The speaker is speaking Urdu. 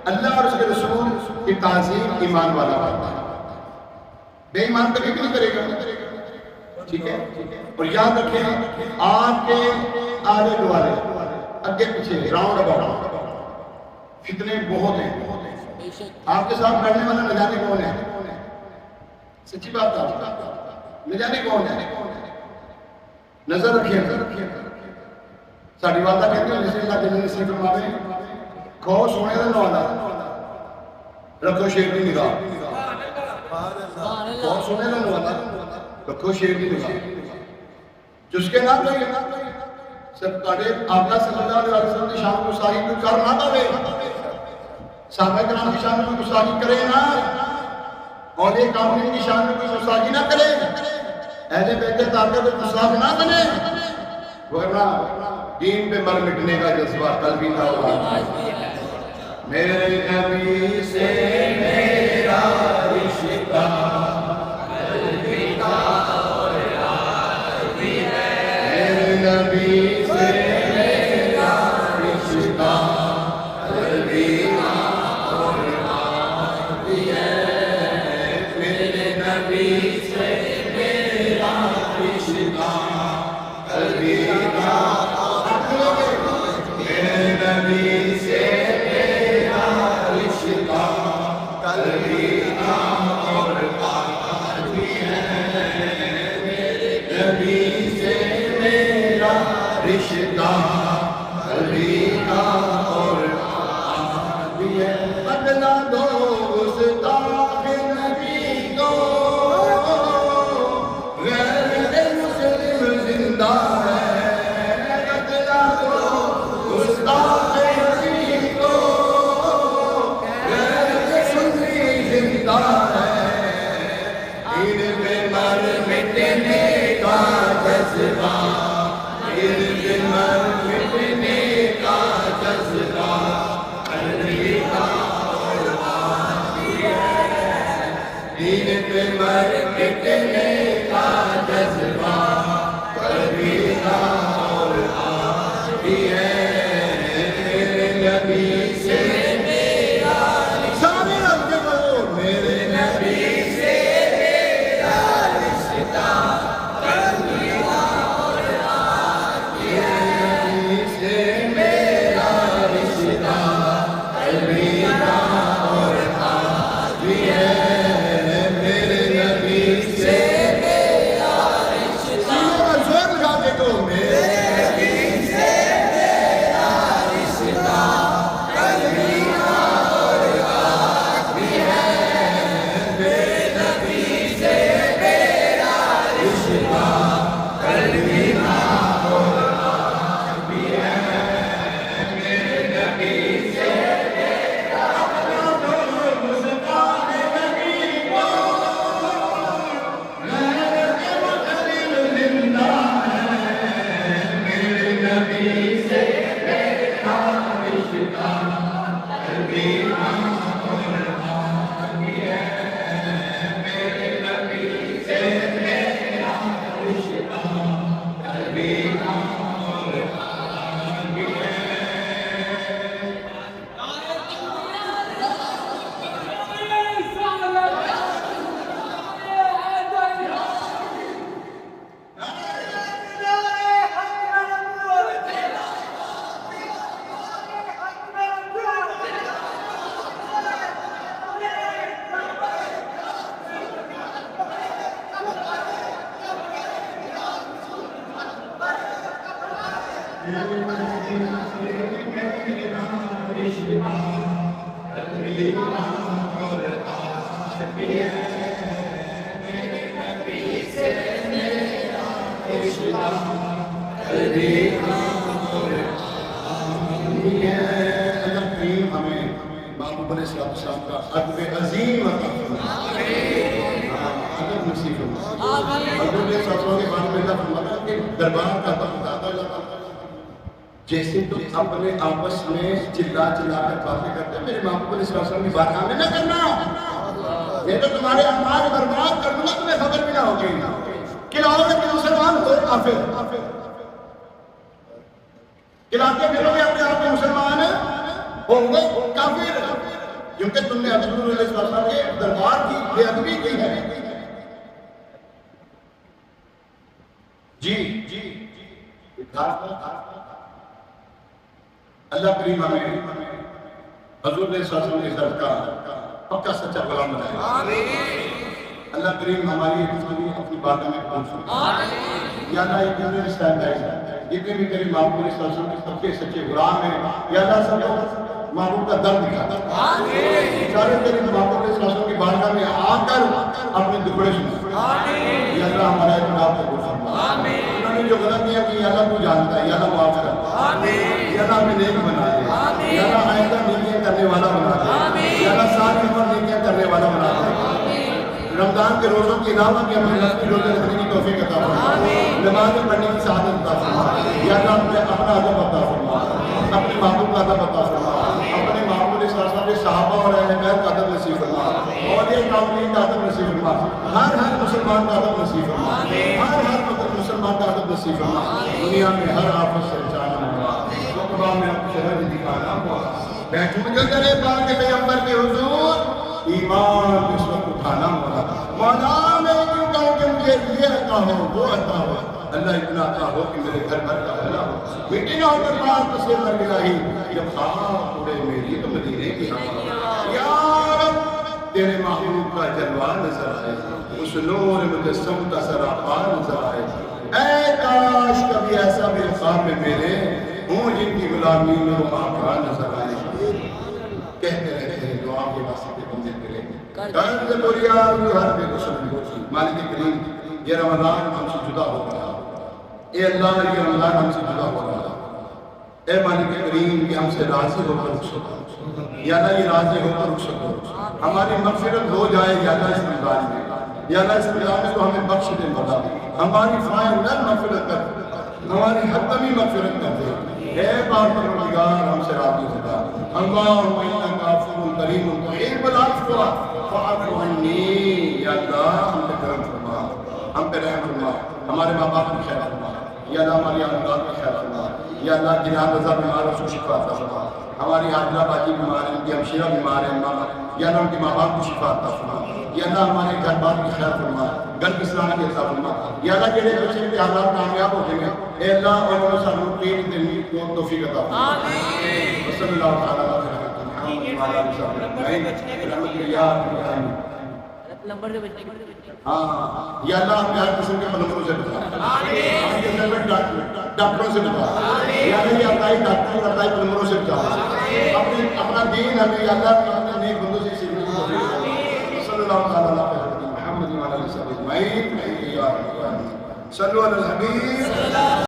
اللہ اور اس کے رسول کی تعظیم ایمان والا کرتا ہے، بے ایمان کبھی بھی نہیں کرے گا، ٹھیک ہے؟ اور یاد رکھیں آپ کے آلے دوالے اگے پیچھے راؤنڈ اباؤٹ فتنے بہت ہیں، آپ کے ساتھ لڑنے والا نہ جانے کون ہے، سچی بات ہے، نہ جانے کون ہے، نظر رکھیں، ساڑھی والدہ کہتے ہیں جسے اللہ جنہی نصیب فرماوے کھو سونے دے نوالا رکھو شیر کی نگاہ، کھو سونے دے نوالا رکھو شیر کی نگاہ، جس کے نام لگے سب تاڑے آقا صلی اللہ علیہ وسلم کی شان کو ساری کو کر نہ دے، صحابہ کرام کی شان کو گستاخی کرے نہ، اولیاء کاملین کی شان کو گستاخی نہ کرے، اہل بیت طاہرہ کو گستاخ نہ بنے، ورنہ دین پہ مر مٹنے کا جذبہ قلبی نہ ہوگا۔ میرے نبی سے میرا رشتہ قلبی کا اور عارضی ہے، میرے نبی سے میرا رشتہ قلبی کا اور عارضی ہے، میرے نبی سے میرا رشتہ قلبی کا، میرے نبی سے میرا رشتہ قلبی کا اور عارضی ہے، میرے نبی سے میرا رشتہ قلبی کا اور عارضی ہے، بدلا دو گستاخ نبی کو، غیر مسلم زندہ ہے، بدلا دو گستاخ نبی کو، غیر مسلم زندہ ہے، دین پہ مر مٹنے کا جذبہ، دین پہ مر مٹنے کا جذبہ قلبی کا اور عارضی ہے، دین پہ مر مٹنے کا جذبہ قلبی کا اور عارضی ہے، میرے نبی سے میرا سامنے رکھ کے بولو، میرے نبی سے میرا رشتہ قلبی کا اور عارضی ہے، نبی سے میرا رشتہ قلبی کا اور عارضی ہے، میرے نبی سے میرا رشتہ، زور لگا کے تو میرے نبی سے میرا رشتہ قلبی کا اور عارضی ہے، میرے نبی سے میرا رشتہ قلبی کا اور عارضی ہے، میرے نبی سے میرا گستاخ نبی کو، غیر مسلم زندہ ہے، میرے نبی سے میرا رشتہ قلبی کا اور عارضی ہے، میرے نبی سے میرا رشتہ قلبی کا اور عارضی ہے۔ ادب عظیم عطا فرمائے، ادب نصیب فرمائے، حضور نے ساتھوں کے بارے میں اللہ فرماتا کہ دربار کا بتاتا جاتا جیسے تم اپنے آپس میں چلا چلا کر باتیں کرتے ہیں، میرے محبوب علیہ السلام کی بارگاہ میں نہ کرنا، یہ تو تمہارے اعمال برباد کر دوں گا، تمہیں خبر بھی نہ ہوگی، کھلاؤ گے کہ مسلمان ہو کافر، کھلاتے پھرو گے اپنے آپ میں مسلمان ہوں گے کافر، کیونکہ تم نے حضور علیہ السلام کے دربار کی بے ادبی کی ہے. جی اللہ کریم ہمیں حضور علیہ السلام کے ساتھ کا پکا سچا غلام بنائے. اللہ کریم ہماری اپنی باتوں میں قبول فرمائے. یا اللہ یہ جتنے بھی صاحب ہے جتنے بھی تیری محبوب علیہ السلام کے سب کے سچے غلام ہیں یا اللہ سب کو محبوب کا درد دکھاتا. سارے تیری محبوب علیہ السلام کی بارگاہ میں آ کر اپنے دکھڑے سنا. یا اللہ ہمارا اعتراف قبول فرما. انہوں نے جو غلطیاں کی یا اللہ تو جانتا ہے. یا اللہ معاف کر. یا اللہ ہمیں نیک بنا دے. یا اللہ آئندہ نیکیاں کرنے والا بنا دے. یا اللہ ساری عمر نیکیاں کرنے والا بنا دے. رمضان کے روزوں کے علاوہ بھی ہمیں نفلی روزے رکھنے کی توفیق عطا فرما. نمازیں پڑھنے کی سعادت عطا فرما. یا اللہ ہمیں اپنا ادب عطا فرما. اپنے محبوب کا ادب عطا فرما. اپنے محبوب کے ساتھ صحابہ اور اہل بیت کا ادب نصیب فرما. اور یہ کاملین کا ادب نصیب فرما. ہر مسلمان کا ادب نصیب فرما. ہر مسلمان کا ادب نصیب فرما. دنیا میں ہر آفت سے بچانا ہوا. رقبہ میں اب شہر دکھانا ہوا. بیٹھوں جو کرے پاک پیغمبر کے حضور ایمان اس وقت اٹھانا ہوا. مولا میں کیوں کہوں کہ مجھے یہ عطا ہو وہ عطا ہو. اللہ اتنا عطا ہو کہ میرے گھر بھر کا حلہ ہو. مٹی نہ ہو کر بات تصویر کر کے رہی جب خواہ اڑے میری تو مدینے کی ہوا. یا رب تیرے محبوب کا جلوہ نظر آئے. اس نور مجسم کا سراپا نظر آئے. اے کاش کبھی ایسا بھی خواب میں میرے ہوں جن کی غلامی میں وہ آقا نظر آئے. کہتے رہتے ہیں دعا کے واسطے بندے کرے قرض بریا ہر بے قسم. مالک کریم یہ رمضان ہم سے جدا ہو رہا. اے اللہ یہ رمضان ہم سے جدا ہو رہا. اے مالک کریم کہ ہم سے راضی ہو کر رخصت. یا اللہ یہ راضی ہو کر رخصت ہو. ہماری مغفرت ہو جائے یا اللہ اس رمضان میں. یا اللہ اس رمضان میں تو ہمیں بخش دے مولا. ہماری فائنل مغفرت کر. ہماری حتمی مغفرت کر دے. اے پاک پروردگار ہم سے راضی ہو جا. اللہم انک غفور کریم تحب العفو فاعف عنی. یا اللہ ہم پہ کرم فرما. ہم پہ رحم فرما. ہمارے ماں باپ کی خیر فرما. یا اللہ ہماری اولاد کی خیر فرما. یا اللہ جناب رضا بیمار اس کو شفا عطا فرما. ہماری حاضرہ باجی بیمار ہیں ان کی ہمشیرہ بیمار ہیں یا اللہ ان کے ماں باپ کو شفا عطا فرما. یا اللہ ہمارے گھر بار کی خیر فرما. گھر کی اصلاح کی عطا فرما. یا اللہ جڑے بچے کے حالات کامیاب ہو جائیں اے اللہ اور انہوں سانو تین دن کو توفیق عطا فرما. آمین. صلی اللہ تعالی علیہ وسلم. نمبر دے بچے ہاں یا اللہ ہمیں ہر قسم کے پلمبروں سے بتا. آمین. ڈاکٹروں سے بتا. یا اللہ یہ عطائی ڈاکٹروں عطائی پلمبروں سے بتا. اپنا دین ہمیں یا اللہ اپنے نیک بندوں سے سیکھنے کی توفیق عطا. صلی اللہ تعالی علیہ محمد وعلی آلہ وصحبہ اجمعین. صلوا علی الحبیب.